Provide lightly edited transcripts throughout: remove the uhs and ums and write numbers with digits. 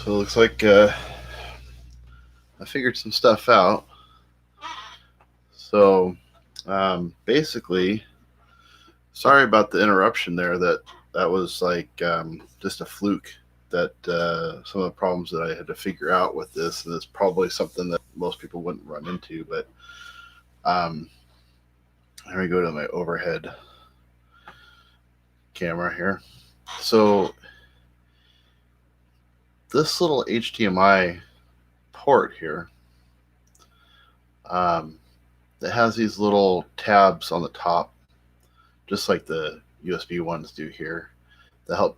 So it looks like I figured some stuff out. So basically, sorry about the interruption there. That was like just a fluke. That some of the problems that I had to figure out with this, and it's probably something that most people wouldn't run into. But um, here we go to my overhead camera here. So this little HDMI port here, that has these little tabs on the top, just like the USB ones do here, that help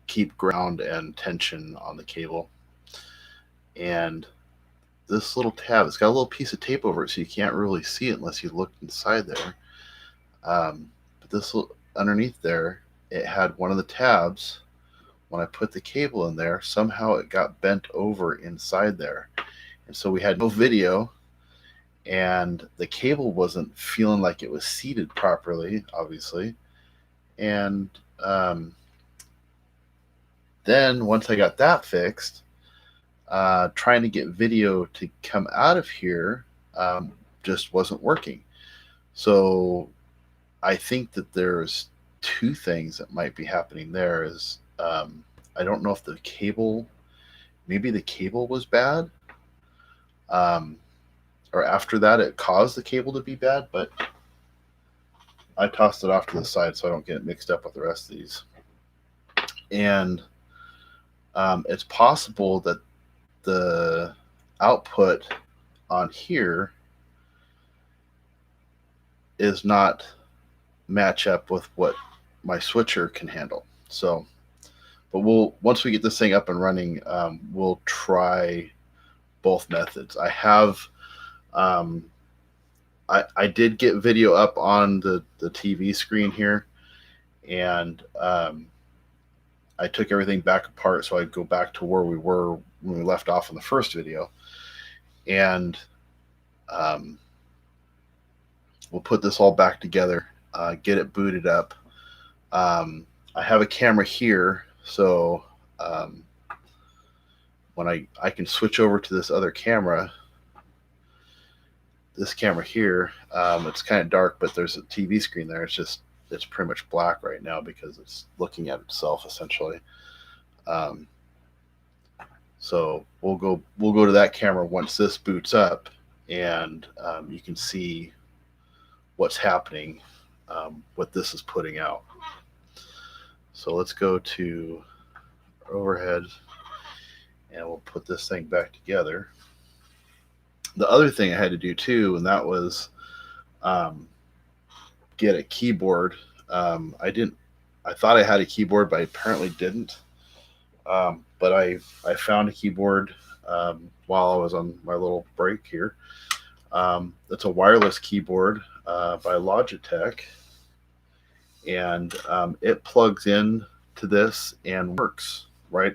keep ground and tension on the cable. And this little tab, it's got a little piece of tape over it, so you can't really see it unless you look inside there. But this underneath there, it had one of the tabs. When I put the cable in there, somehow it got bent over inside there, and so we had no video, and the cable wasn't feeling like it was seated properly, obviously. And then once I got that fixed, trying to get video to come out of here just wasn't working. So I think that there's two things that might be happening there. Is I don't know if the cable, maybe the cable was bad, um, or after that it caused the cable to be bad, but I tossed it off to the side so I don't get it mixed up with the rest of these. And it's possible that the output on here is not match up with what my switcher can handle. So, but once we get this thing up and running, we'll try both methods. I have, I did get video up on the TV screen here, and I took everything back apart so I'd go back to where we were when we left off in the first video. And we'll put this all back together, get it booted up. I have a camera here, so when I can switch over to this other camera, this camera here, it's kind of dark, but there's a TV screen there. It's pretty much black right now because it's looking at itself essentially. So we'll go to that camera once this boots up, and you can see what's happening, what this is putting out. So let's go to overhead, and we'll put this thing back together. The other thing I had to do too, and that was get a keyboard. I thought I had a keyboard, but I apparently didn't. But I found a keyboard while I was on my little break here. It's a wireless keyboard by Logitech, and it plugs in to this and works right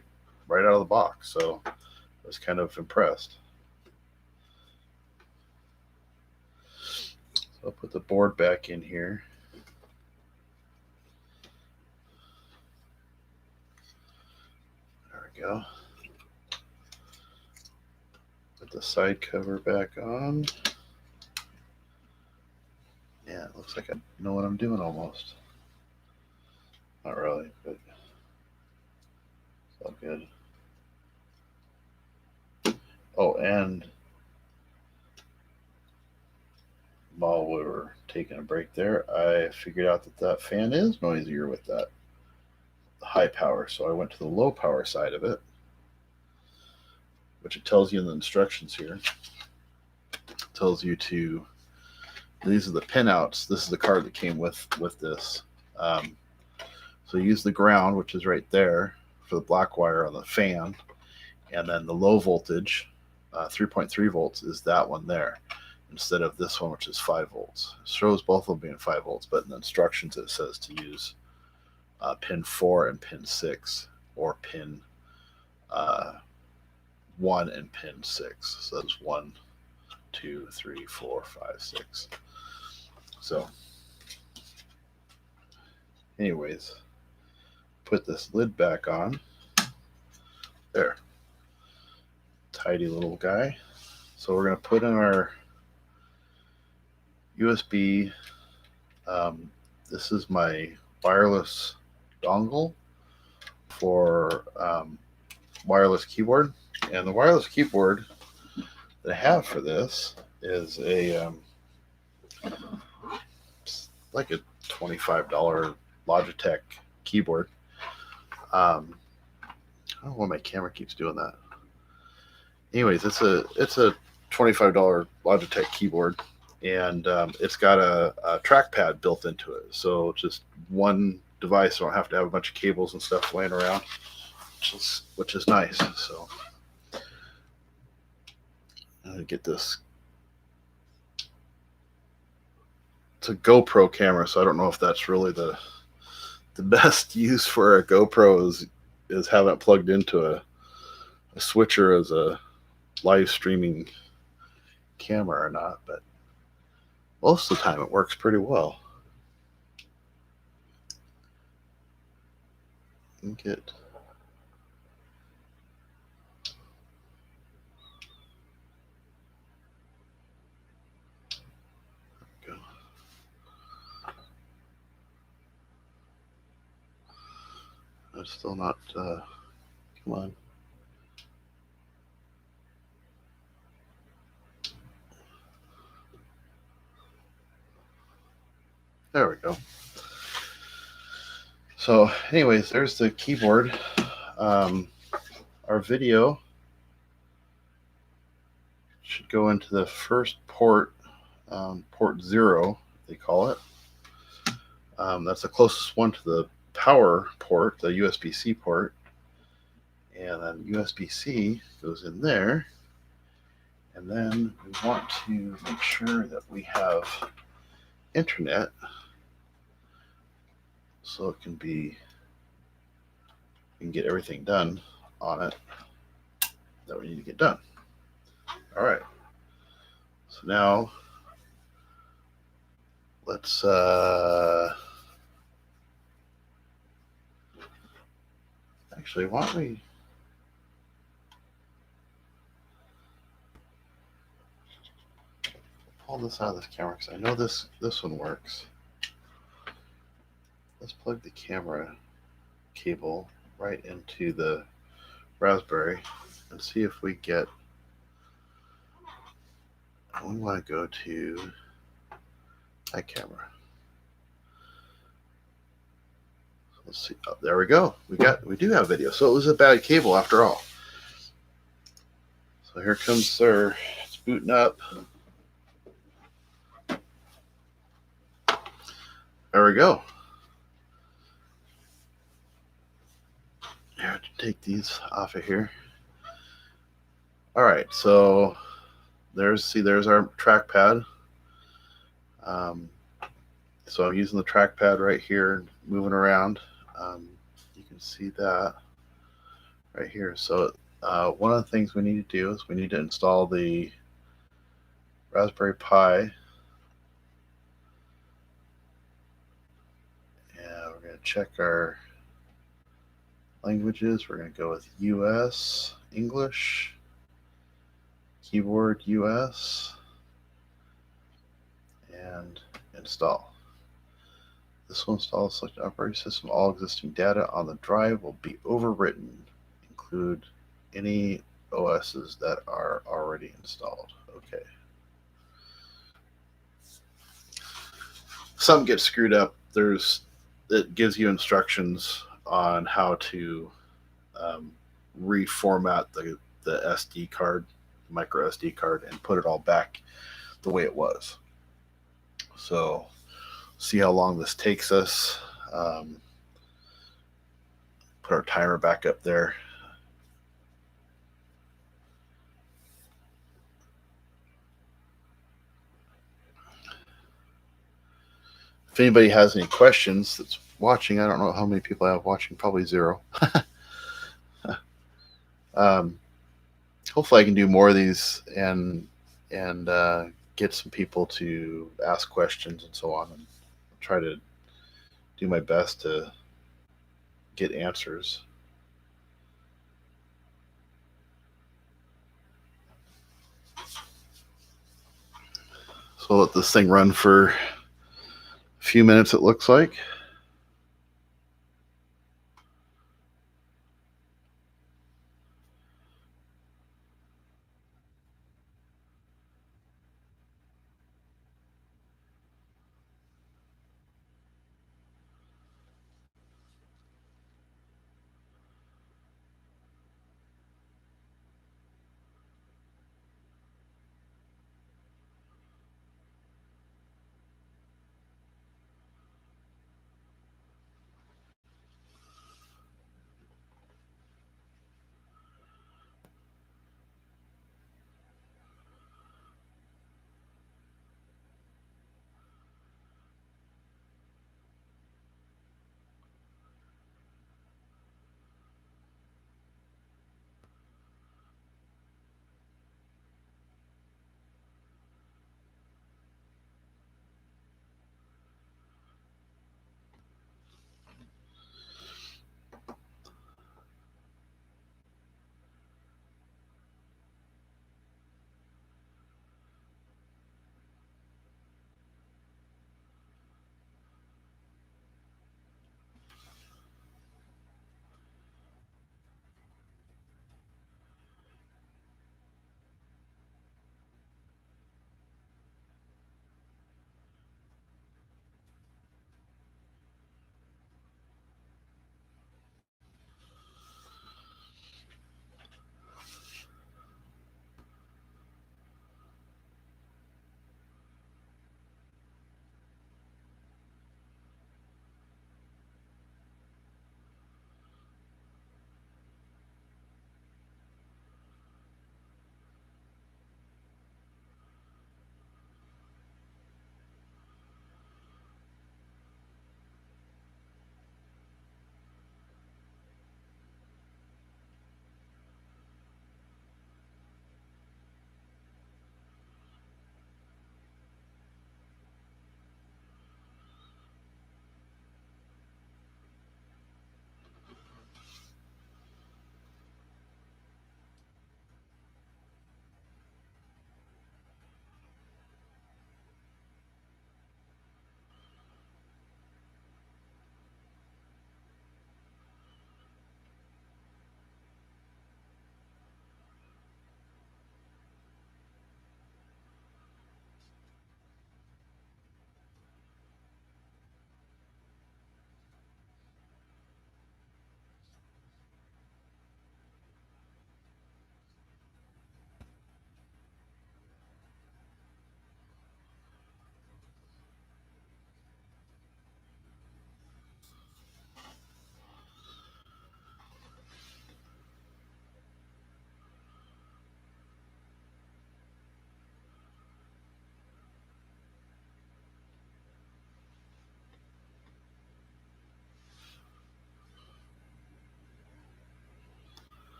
out of the box. So I was kind of impressed. So I'll put the board back in here. There we go. Put the side cover back on. Yeah, it looks like I know what I'm doing almost. Not really, but it's all good. Oh, and while we were taking a break there, I figured out that fan is noisier with that high power. So I went to the low power side of it, which it tells you in the instructions here. It tells you to, these are the pinouts. This is the card that came with this. So use the ground, which is right there, for the black wire on the fan, and then the low voltage, 3.3 volts, is that one there, instead of this one, which is 5 volts. It shows both of them being 5 volts, but in the instructions it says to use pin 4 and pin 6, or pin 1 and pin 6. So that's 1, 2, 3, 4, 5, 6. So anyways, put this lid back on. There. tidy little guy. So we're going to put in our USB. This is my wireless dongle for wireless keyboard. And the wireless keyboard that I have for this is a like a $25 Logitech keyboard. I don't know why my camera keeps doing that. Anyways, it's a $25 Logitech keyboard, and it's got a trackpad built into it. So just one device. I don't have to have a bunch of cables and stuff laying around, which is nice. So I'm gonna get this. It's a GoPro camera, so I don't know if that's really the best use for a GoPro is having it plugged into a switcher as a live streaming camera or not, but most of the time it works pretty well. Get go. It's still not come on. There we go. So anyways, there's the keyboard. Our video should go into the first port, port 0, they call it. That's the closest one to the power port, the USB-C port. And then USB-C goes in there. And then we want to make sure that we have internet so it can be, we can get everything done on it that we need to get done. All right. So now let's actually, why don't we pull this out of this camera, because I know this one works. Let's plug the camera cable right into the Raspberry and see if we get, we want to go to that camera. Let's see. Oh, there we go. We do have video. So it was a bad cable after all. So here comes our, it's booting up. There we go. I have to take these off of here. All right, so there's our trackpad. So I'm using the trackpad right here, moving around. You can see that right here. So one of the things we need to do is we need to install the Raspberry Pi. And we're going to check our languages. We're going to go with US, English, keyboard US, and install. This will install select operating system. All existing data on the drive will be overwritten. Include any OSs that are already installed. Okay. Some get screwed up. It gives you instructions on how to reformat the SD card, micro SD card, and put it all back the way it was. So see how long this takes us. Put our timer back up there. If anybody has any questions that's watching, I don't know how many people I have watching, probably 0. Hopefully I can do more of these and get some people to ask questions and so on, and try to do my best to get answers. So I'll let this thing run for a few minutes, it looks like.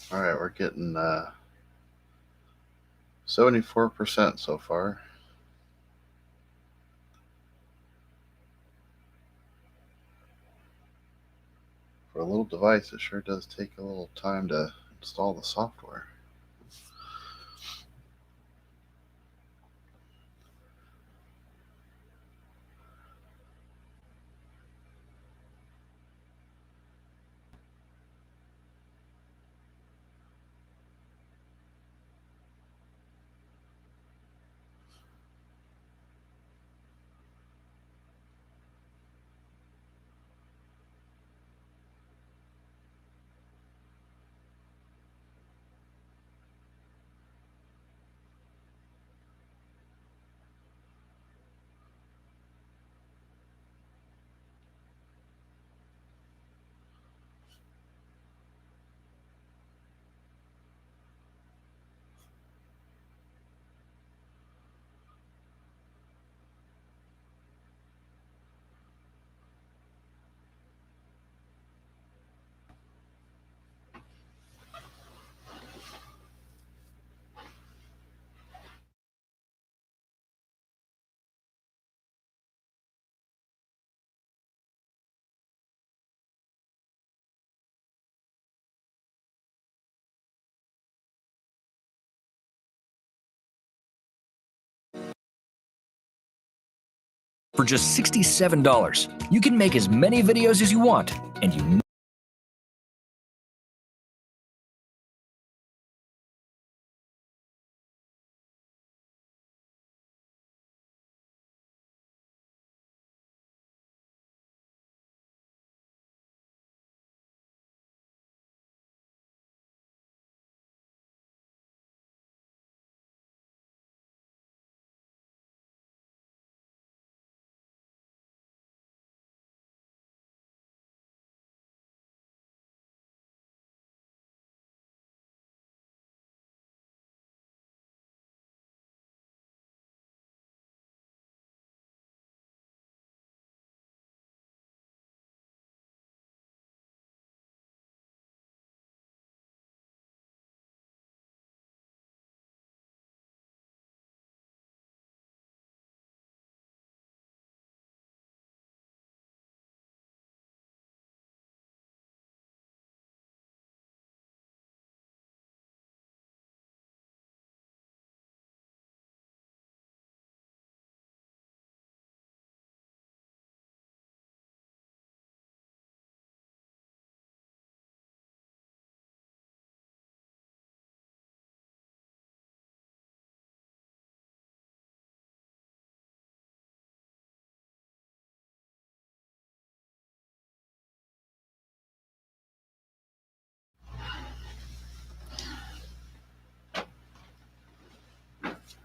All right, we're getting 74% so far. For a little device, it sure does take a little time to install the software. For just $67, you can make as many videos as you want, and you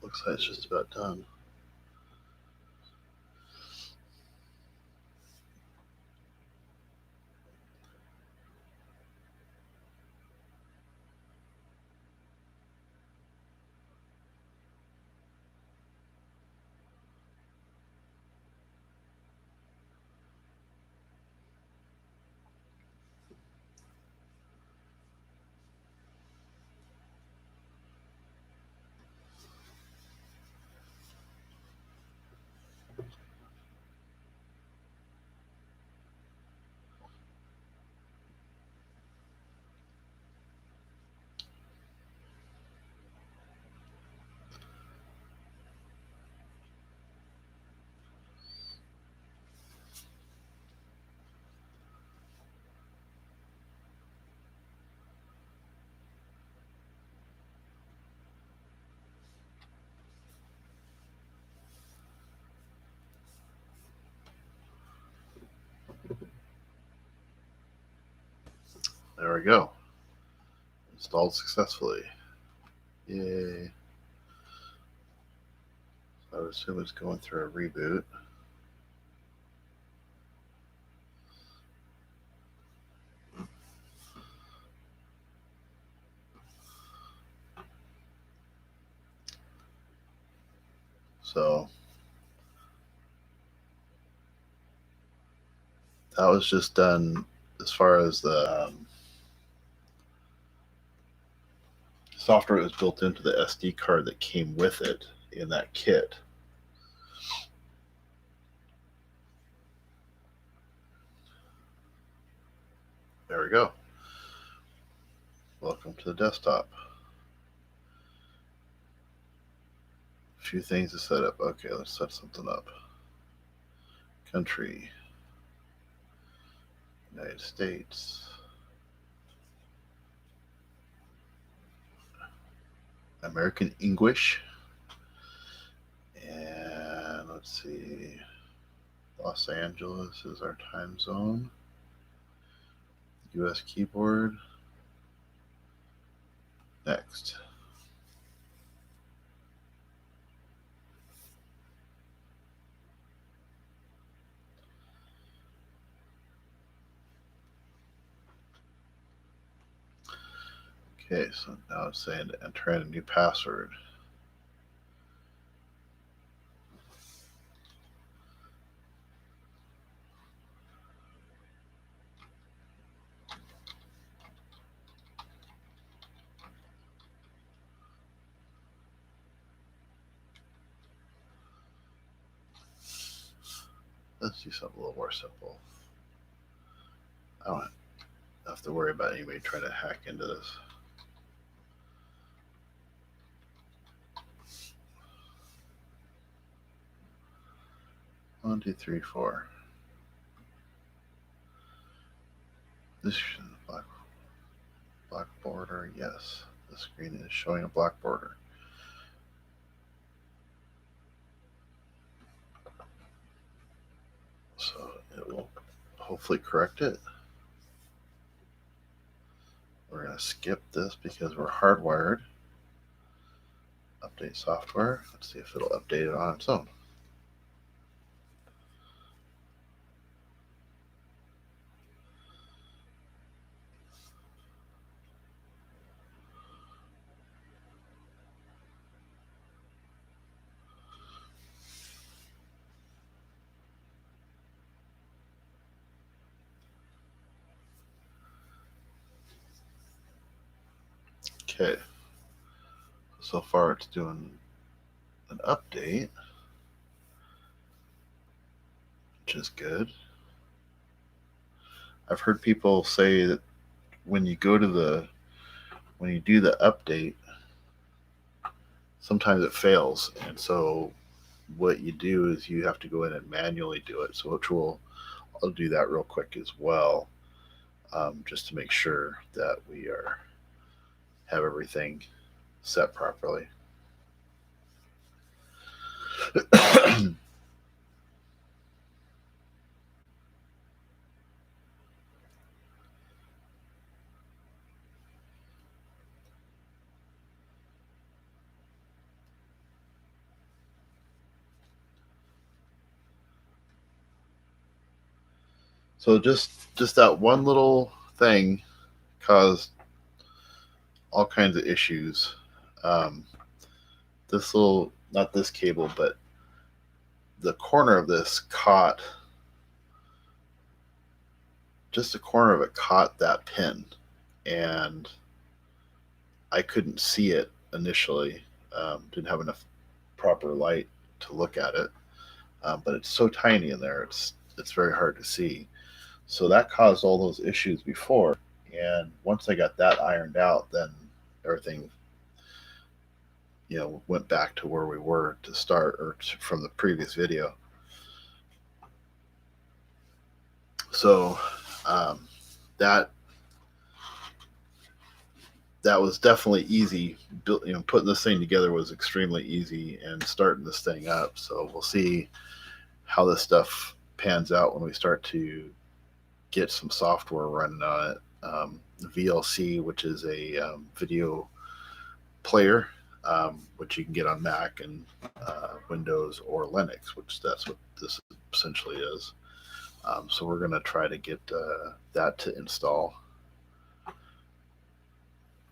Looks like it's just about done. There we go. Installed successfully. Yay. I would assume it's going through a reboot. So that was just done as far as the software that was built into the SD card that came with it in that kit. There we go. Welcome to the desktop. A few things to set up. Okay, let's set something up. Country, United States, American English, and let's see, Los Angeles is our time zone. US keyboard. Next. Okay, so now it's saying to enter in a new password. Let's do something a little more simple. I don't have to worry about anybody trying to hack into this. One, two, three, four. This black border, yes. The screen is showing a black border. So it will hopefully correct it. We're going to skip this because we're hardwired. Update software. Let's see if it'll update it on its own. Okay. So far it's doing an update, which is good. I've heard people say that when you do the update, sometimes it fails, and so what you do is you have to go in and manually do it. So I'll do that real quick as well, just to make sure that we have everything set properly. So just that one little thing caused all kinds of issues. This little, not this cable, but the corner of this caught, just the corner of it caught that pin, and I couldn't see it initially. Didn't have enough proper light to look at it, but it's so tiny in there, it's very hard to see. So that caused all those issues before, and once I got that ironed out, then everything went back to where we were to start, or from the previous video. So that was definitely easy. Putting this thing together was extremely easy, and starting this thing up. So we'll see how this stuff pans out when we start to get some software running on it. VLC, which is a video player, which you can get on Mac and Windows or Linux, which that's what this essentially is. So we're going to try to get that to install.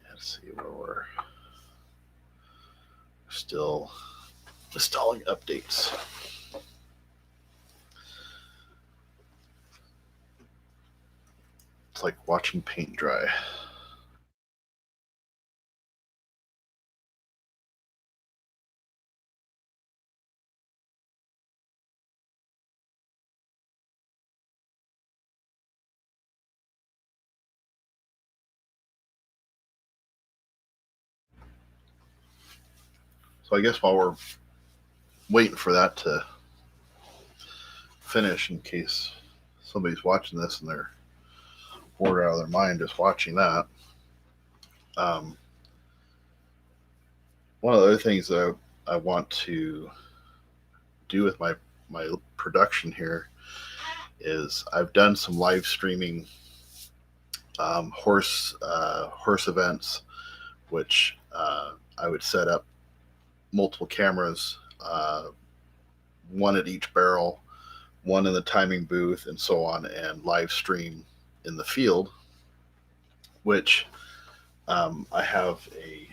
Let's see where we're still installing updates. It's like watching paint dry. So I guess while we're waiting for that to finish, in case somebody's watching this and they're bored out of their mind just watching that, um, one of the other things that I want to do with my production here is I've done some live streaming horse events, which I would set up multiple cameras, one at each barrel, one in the timing booth, and so on, and live stream in the field, which I have a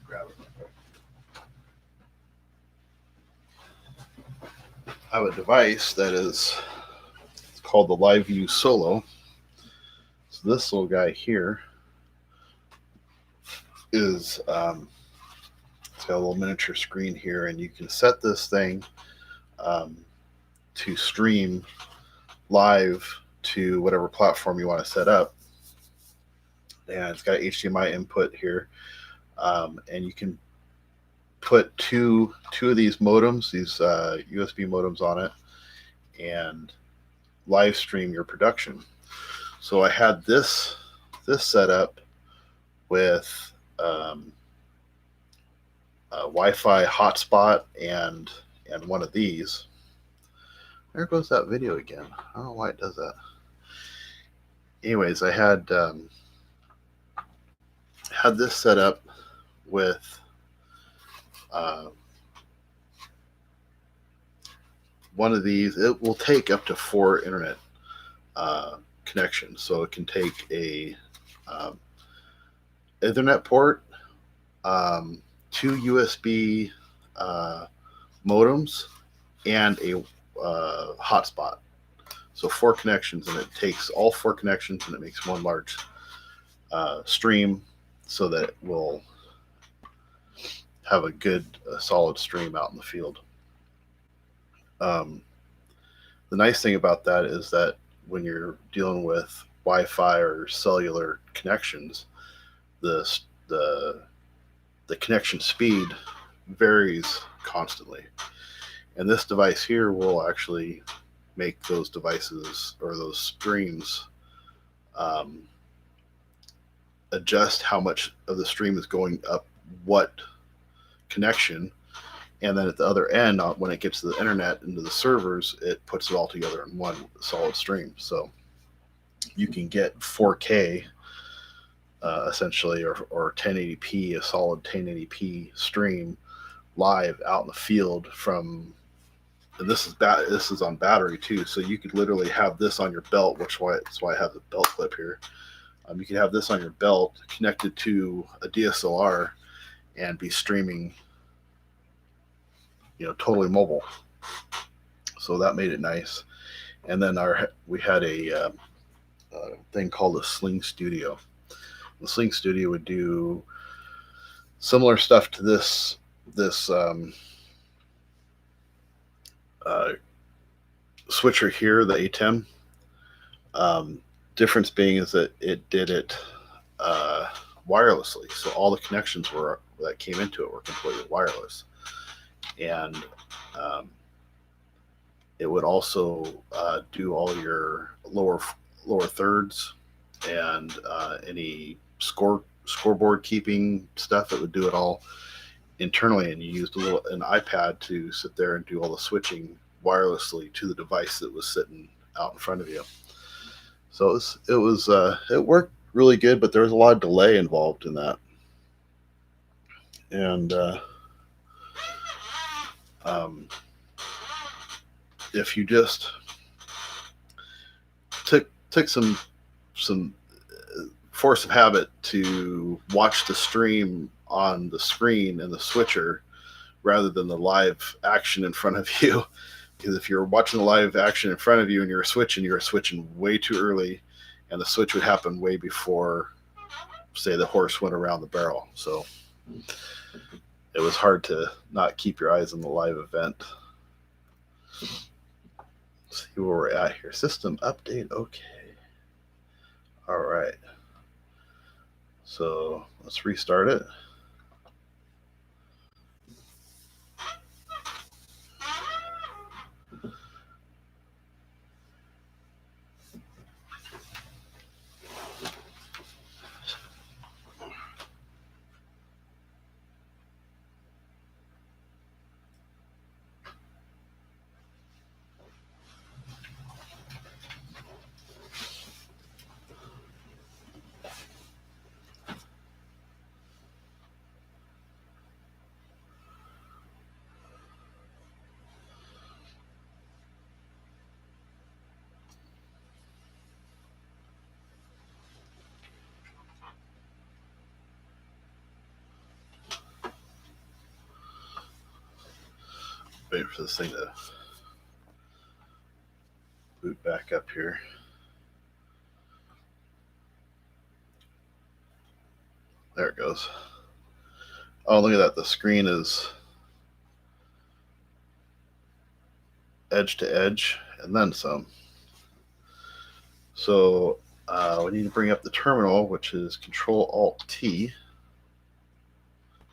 grab it. I have a device that is called the Live View Solo. So this little guy here is it's got a little miniature screen here, and you can set this thing to stream live to whatever platform you want to set up. And it's got HDMI input here, and you can put two of these modems, these USB modems on it, and live stream your production. So I had this set up with a Wi-Fi hotspot and one of these. There goes that video again. I don't know why it does that. Anyways, I had this set up with one of these. It will take up to 4 internet connections. So it can take a Ethernet port, 2 USB modems, and a hotspot. So 4 connections, and it takes all 4 connections and it makes one large stream, so that it will have a good solid stream out in the field. The nice thing about that is that when you're dealing with Wi-Fi or cellular connections, the connection speed varies constantly. And this device here will actually make those devices or those streams adjust how much of the stream is going up what connection, and then at the other end, when it gets to the internet into the servers, it puts it all together in one solid stream. So you can get 4K essentially, or 1080p, a solid 1080p stream live out in the field from. And this is on battery too, so you could literally have this on your belt, that's why I have the belt clip here. You can have this on your belt connected to a DSLR and be streaming, totally mobile. So that made it nice. And then we had a thing called the Sling Studio. The Sling Studio would do similar stuff to this switcher here, the A10. Difference being is that it did it wirelessly, so all the connections that came into it were completely wireless, and it would also do all your lower thirds and any scoreboard keeping stuff. It would do it all internally, and you used an iPad to sit there and do all the switching wirelessly to the device that was sitting out in front of you. So it worked really good, but there was a lot of delay involved in that. And if you just took some force of habit to watch the stream on the screen and the switcher rather than the live action in front of you, because if you're watching the live action in front of you and you're switching way too early, and the switch would happen way before, say, the horse went around the barrel. So it was hard to not keep your eyes on the live event. Let's see where we're at here. System update. Okay. All right. So let's restart it. Wait for this thing to boot back up here. There it goes. Oh, look at that. The screen is edge to edge and then some. So we need to bring up the terminal, which is Control-Alt-T.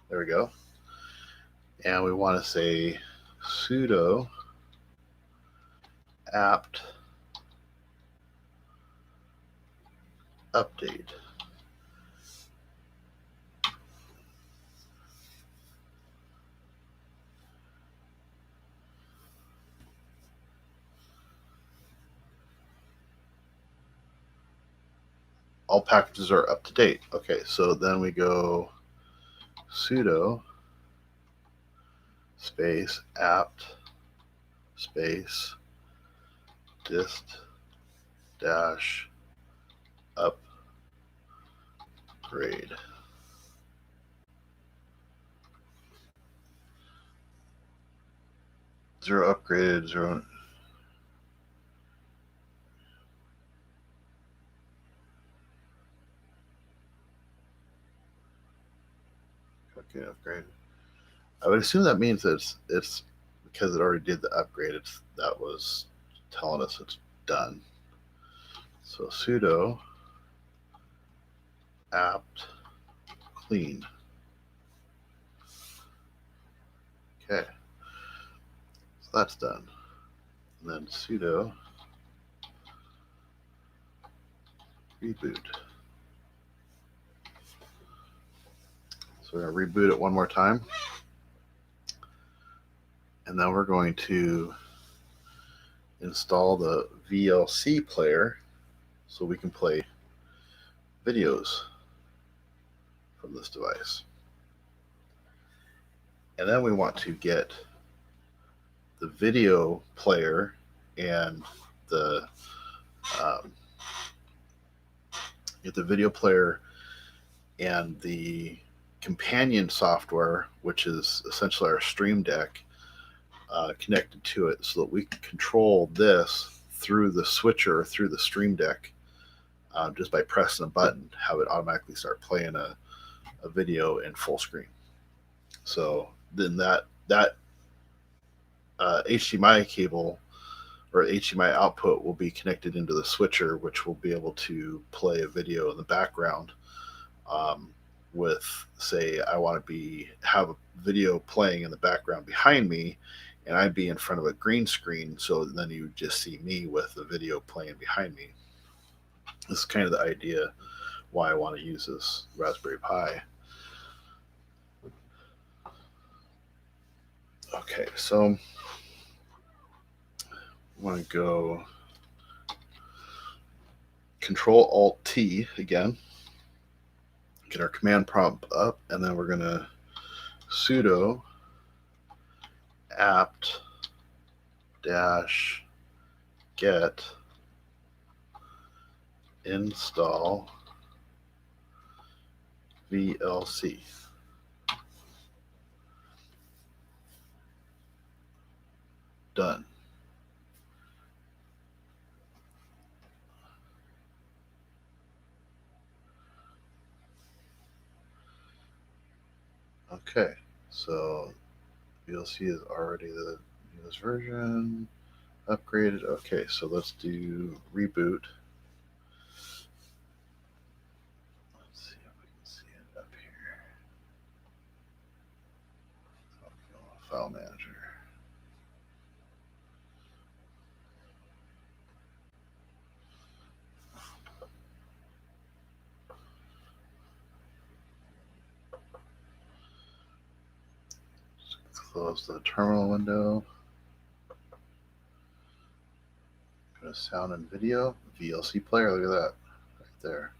There we go. And we want to say sudo apt update. All packages are up to date. Okay, so then we go sudo space apt space dist dash upgrade. Zero upgraded, zero. Okay, upgrade. I would assume that means it's because it already did the upgrade. That was telling us it's done. So sudo apt clean. Okay, so that's done. And then sudo reboot. So we're going to reboot it one more time. And then we're going to install the VLC player so we can play videos from this device. And then we want to get the video player and the companion software, which is essentially our Stream Deck, connected to it so that we can control this through the switcher, through the Stream Deck, just by pressing a button, have it automatically start playing a video in full screen. So then that HDMI cable or HDMI output will be connected into the switcher, which will be able to play a video in the background. With, say, I want to have a video playing in the background behind me, and I'd be in front of a green screen, so then you would just see me with the video playing behind me. This is kind of the idea why I want to use this Raspberry Pi. Okay, so I want to go Control-Alt-T again, get our command prompt up, and then we're going to sudo apt dash get install VLC. Done. Okay, so VLC is already the newest version, upgraded. Okay, so let's do reboot. Let's see if we can see it up here. File manager. Close the terminal window. Go to sound and video, VLC player. Look at that, right there.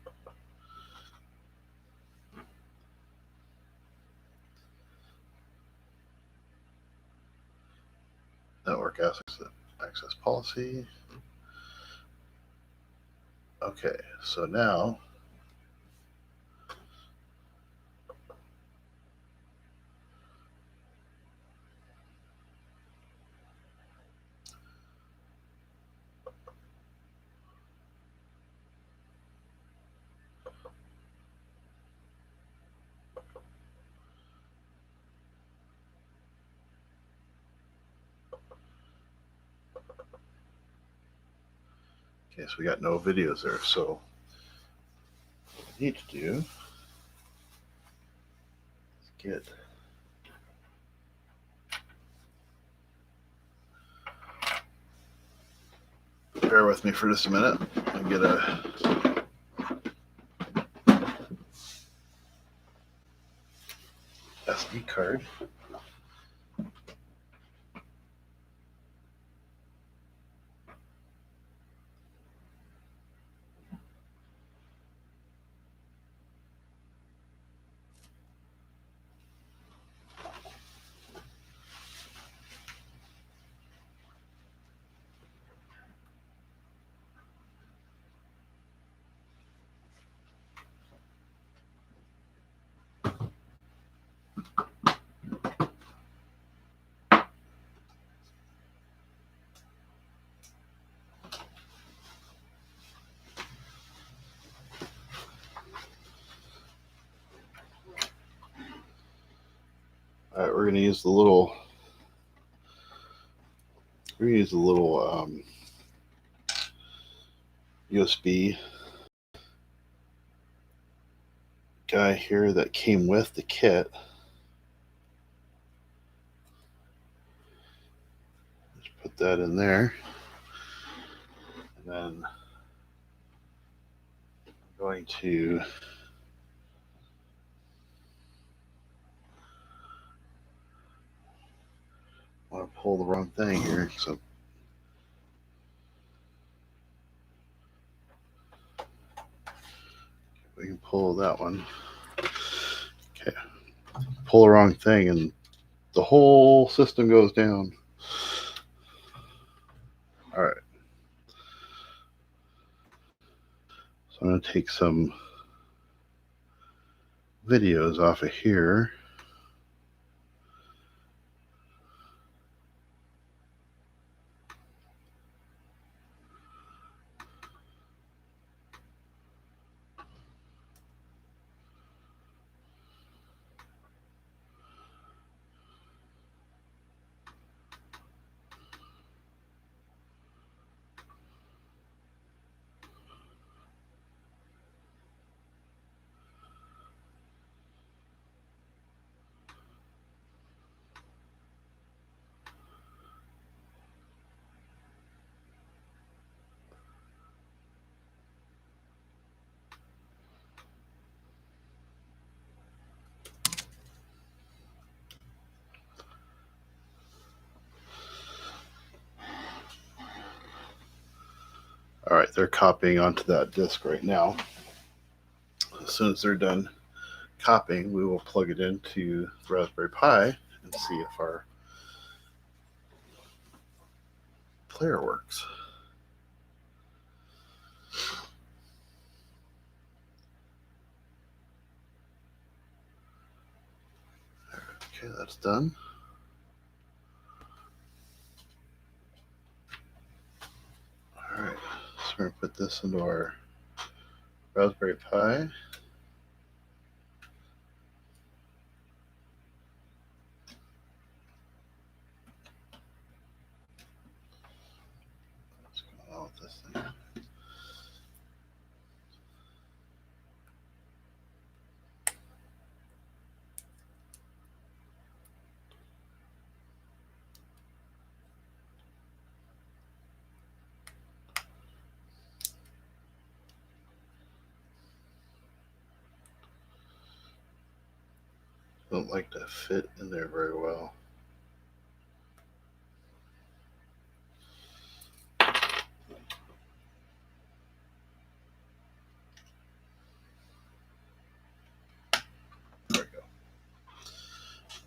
Network access policy. Okay, so now Okay, so we got no videos there. So what we need to do is get bear with me for just a minute and get a SD card. All right, we're going to use the little. We're going to use the little USB guy here that came with the kit. Just put that in there, and then I'm going to want to pull the wrong thing here, so we can pull that one. Okay, pull the wrong thing and the whole system goes down. All right, so I'm going to take some videos off of here. All right, they're copying onto that disk right now. As soon as they're done copying, we will plug it into the Raspberry Pi and see if our player works. Okay, that's done. All right, so we're going to put this into our Raspberry Pi. What's going on with this thing? Don't like to fit in there very well. There we go.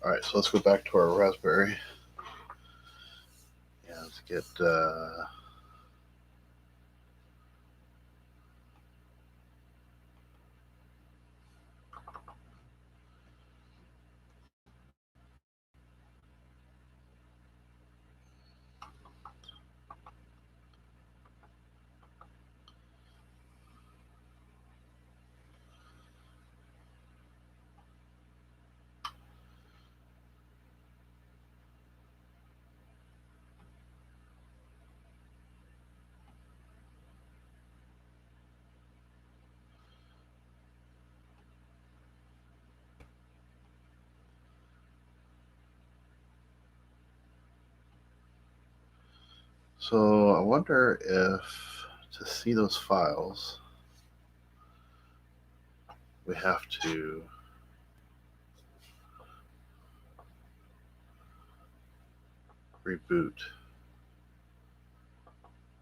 All right, so let's go back to our Raspberry and let's get So I wonder if to see those files, we have to reboot.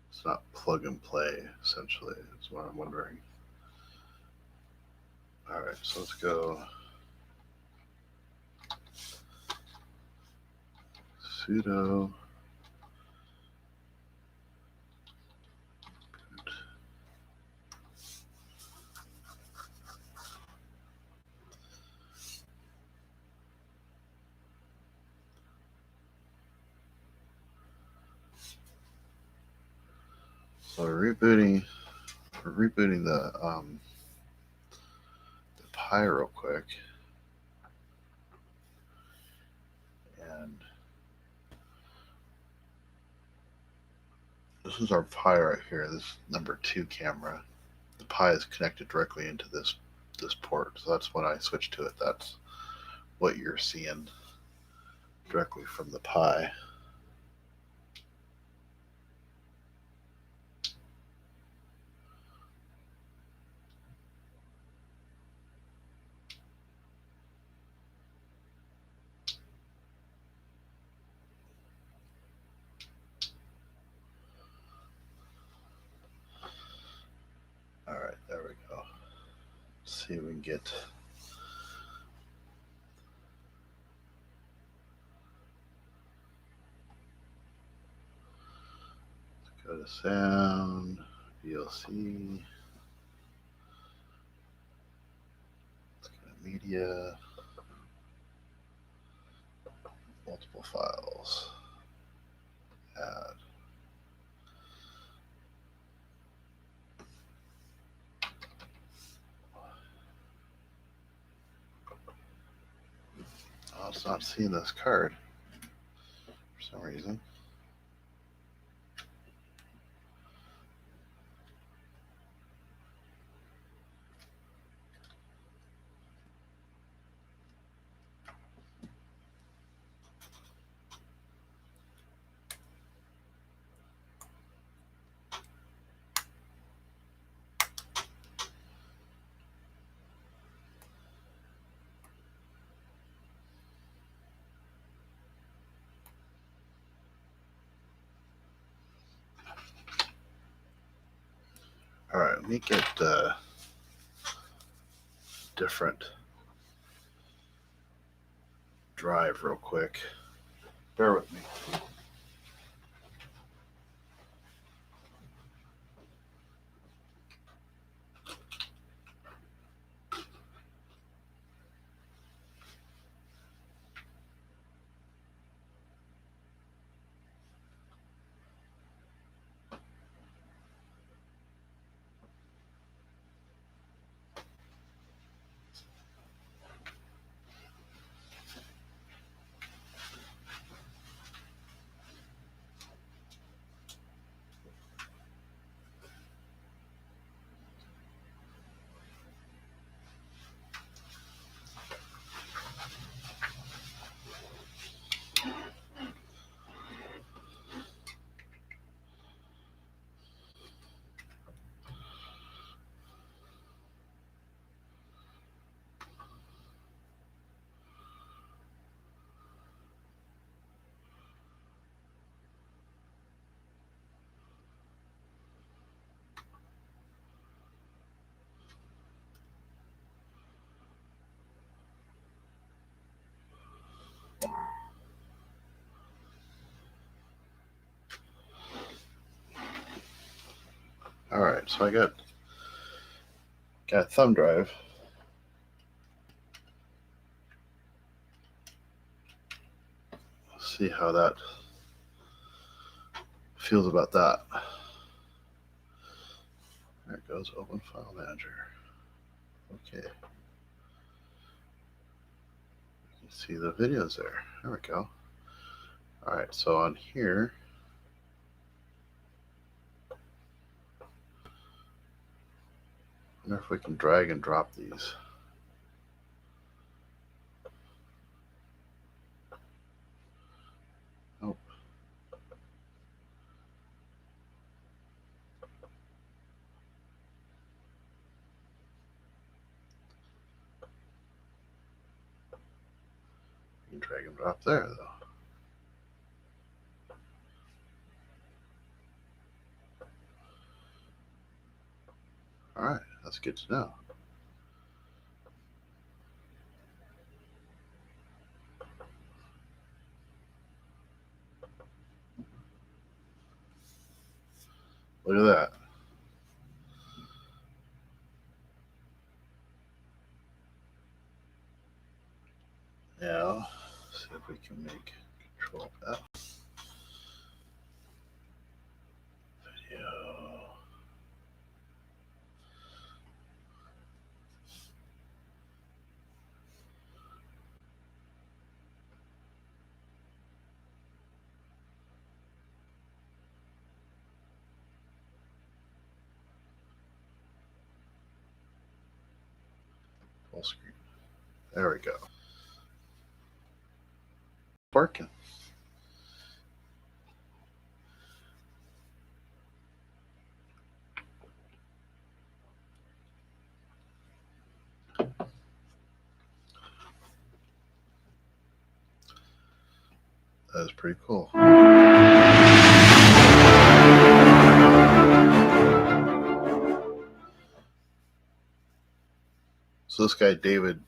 It's not plug and play, essentially, is what I'm wondering. All right, so let's go sudo boot. So we're rebooting the Pi real quick, and this is our Pi right here. This #2 camera. The Pi is connected directly into this port, so that's when I switch to it. That's what you're seeing directly from the Pi. All right, there we go. Let's see if we can get. Let's go to sound, VLC. Let's go to media, multiple files, add. Oh, it's not seeing this card for some reason. All right, let me get the different drive real quick. Bear with me. All right, so I got a thumb drive. Let's see how that feels about that. There it goes, open file manager. Okay. You can see the videos there. There we go. All right, so on here, I wonder if we can drag and drop these. Nope. Drag and drop there, though. All right, that's good to know. Look at that. Now, see if we can make Control F. Video. Full screen. There we go. Working. That is pretty cool. So this guy, David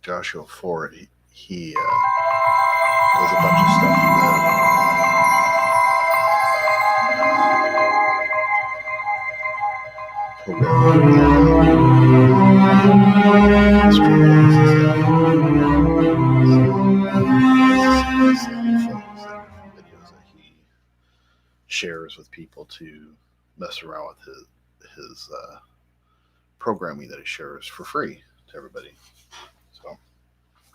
Joshua Ford, he does a bunch of stuff videos that he shares with people to mess around with his programming that he shares for free to everybody. So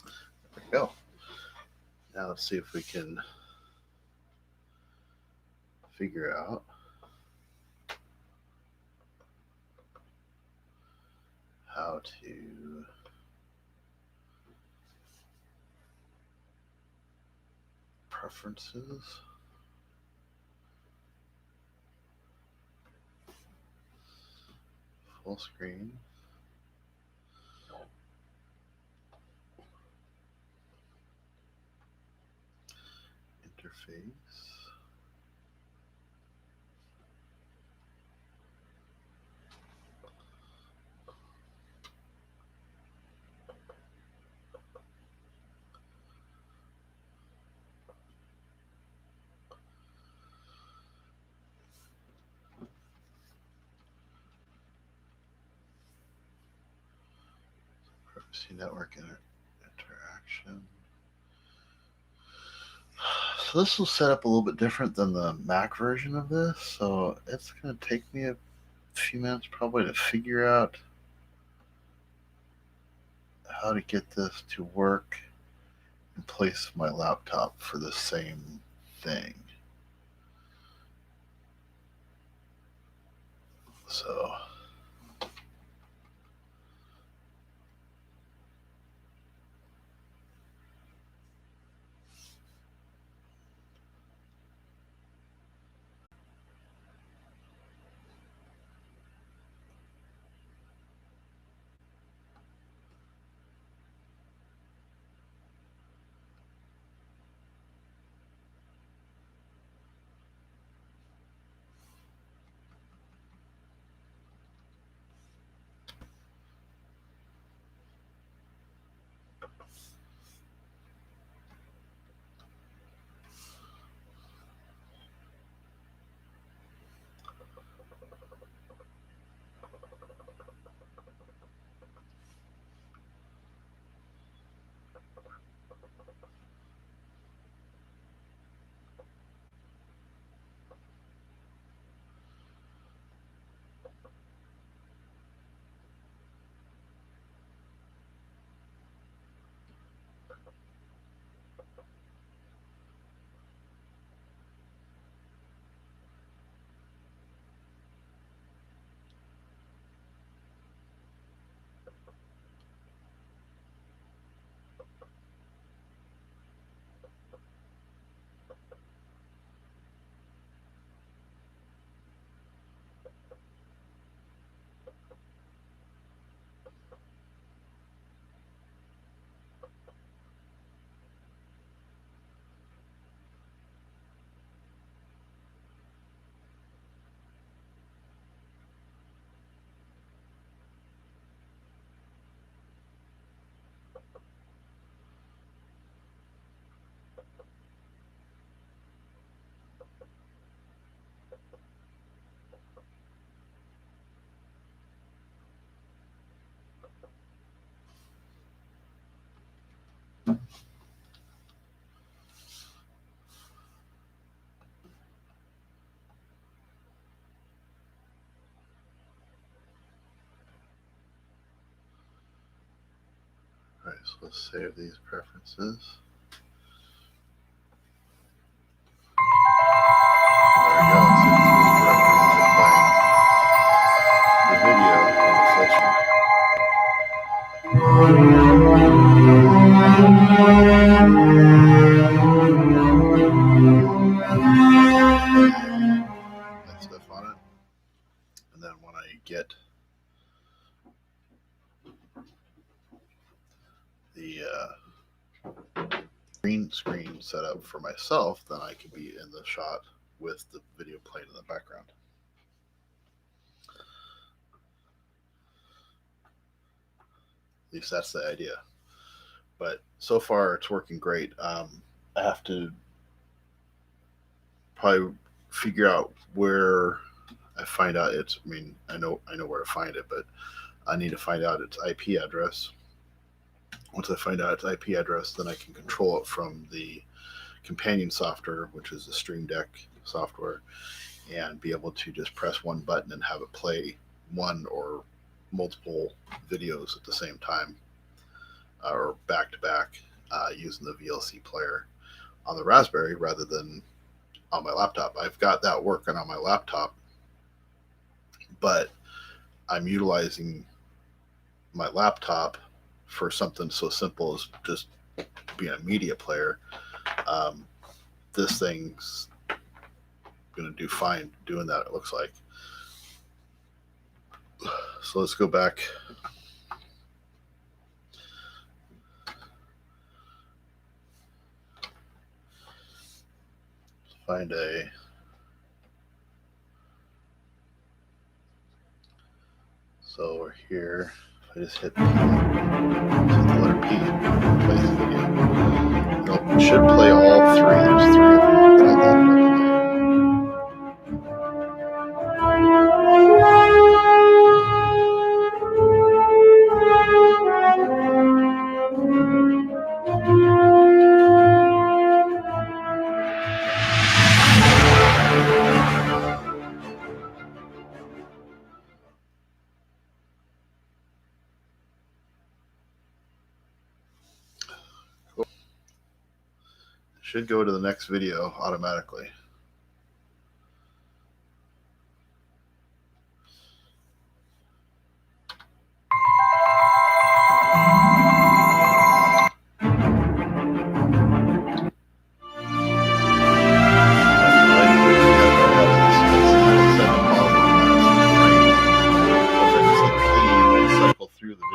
there we go. Now let's see if we can figure out how to preferences. Full screen. Interface. Privacy network interaction. So this will set up a little bit different than the Mac version of this. So it's going to take me a few minutes probably to figure out how to get this to work in place of my laptop for the same thing. So All right, so let's save these preferences. There we go. So it's playing the video and the full screen. That stuff on it. And then when I get the green screen set up for myself, then I can be in the shot with the video playing in the background. At least that's the idea. But so far, it's working great. I have to probably figure out where I find out its. I mean, I know where to find it, but I need to find out its IP address. Once I find out its IP address, then I can control it from the companion software, which is the Stream Deck software, and be able to just press one button and have it play one or multiple videos at the same time, or back to back, using the VLC player on the Raspberry rather than on my laptop. I've got that working on my laptop, but I'm utilizing my laptop for something so simple as just being a media player. This thing's going to do fine doing that, it looks like. So let's go back. Find a so we're here. I just hit the letter P, plays the video. Nope, it should play all three. There's three of them. But I loaded up in Cool. Should go to the next video automatically. Through the videos.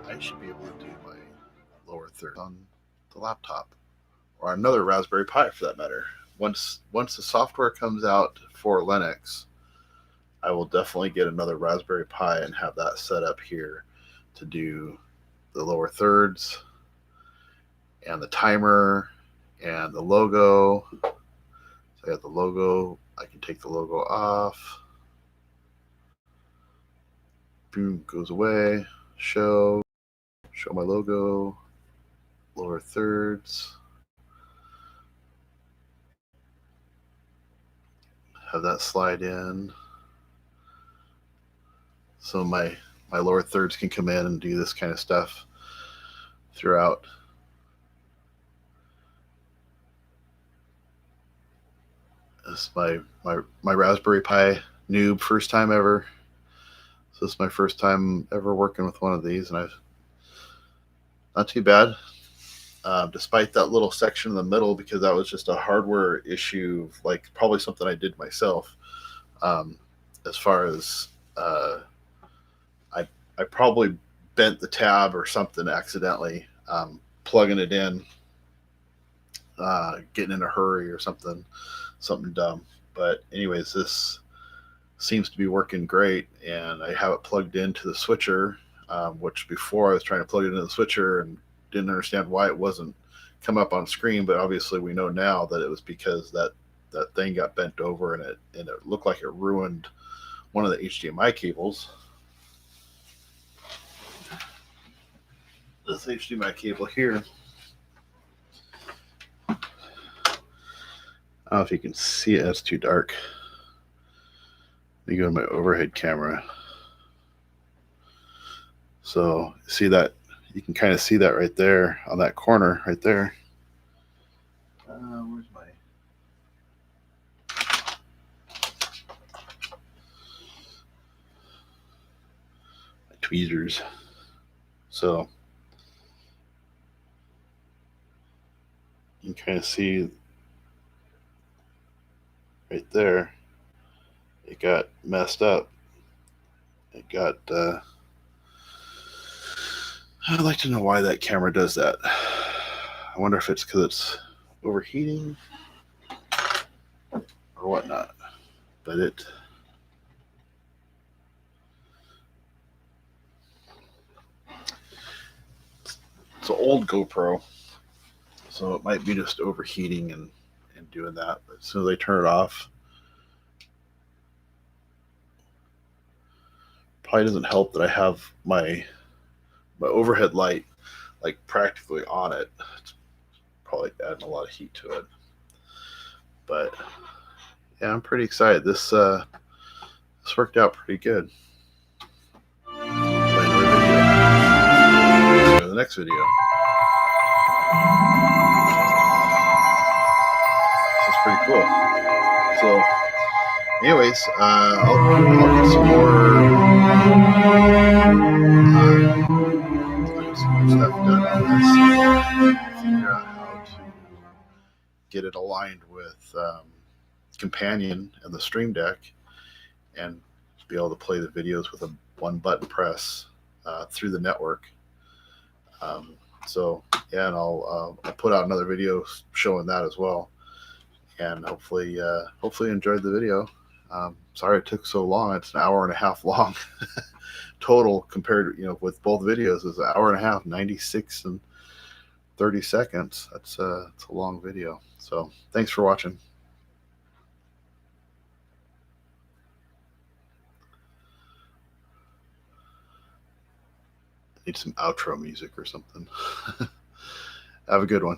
I should be able to do my lower third on the laptop, or another Raspberry Pi for that matter. Once the software comes out for Linux, I will definitely get another Raspberry Pi and have that set up here to do the lower thirds and the timer and the logo. So I got the logo. I can take the logo off. Boom, goes away. Show my logo. Lower thirds. Have that slide in. So my lower thirds can come in and do this kind of stuff throughout. This is my Raspberry Pi Noob, first time ever. So this is my first time ever working with one of these, and I've not too bad. Despite that little section in the middle, because that was just a hardware issue, like probably something I did myself. As far as I probably bent the tab or something accidentally, plugging it in getting in a hurry or something dumb. But anyways, this seems to be working great, and I have it plugged into the switcher, which before I was trying to plug it into the switcher and didn't understand why it wasn't come up on screen. But obviously we know now that it was because that thing got bent over, and it looked like it ruined one of the HDMI cables. This HDMI cable here, I don't know if you can see it, it's too dark. Let me go to my overhead camera. So see that, you can kind of see that right there on that corner right there. Where's my tweezers? So you can kind of see right there, it got messed up. It got, I'd like to know why that camera does that. I wonder if it's because it's overheating or whatnot. But it's an old GoPro, so it might be just overheating and doing that. But as soon as I turn it off, probably doesn't help that I have my overhead light like practically on it. It's probably adding a lot of heat to it. But yeah, I'm pretty excited. This worked out pretty good. Let's go to the next video. This is pretty cool. So anyways, I'll get some more stuff done on this. Figure out how to get it aligned with Companion and the Stream Deck, and be able to play the videos with a one button press through the network. So yeah, and I'll put out another video showing that as well. And hopefully enjoyed the video. Sorry it took so long. It's an hour and a half long total, compared, with both videos is an hour and a half, 96 and 30 seconds. It's a long video. So thanks for watching. Need some outro music or something. Have a good one.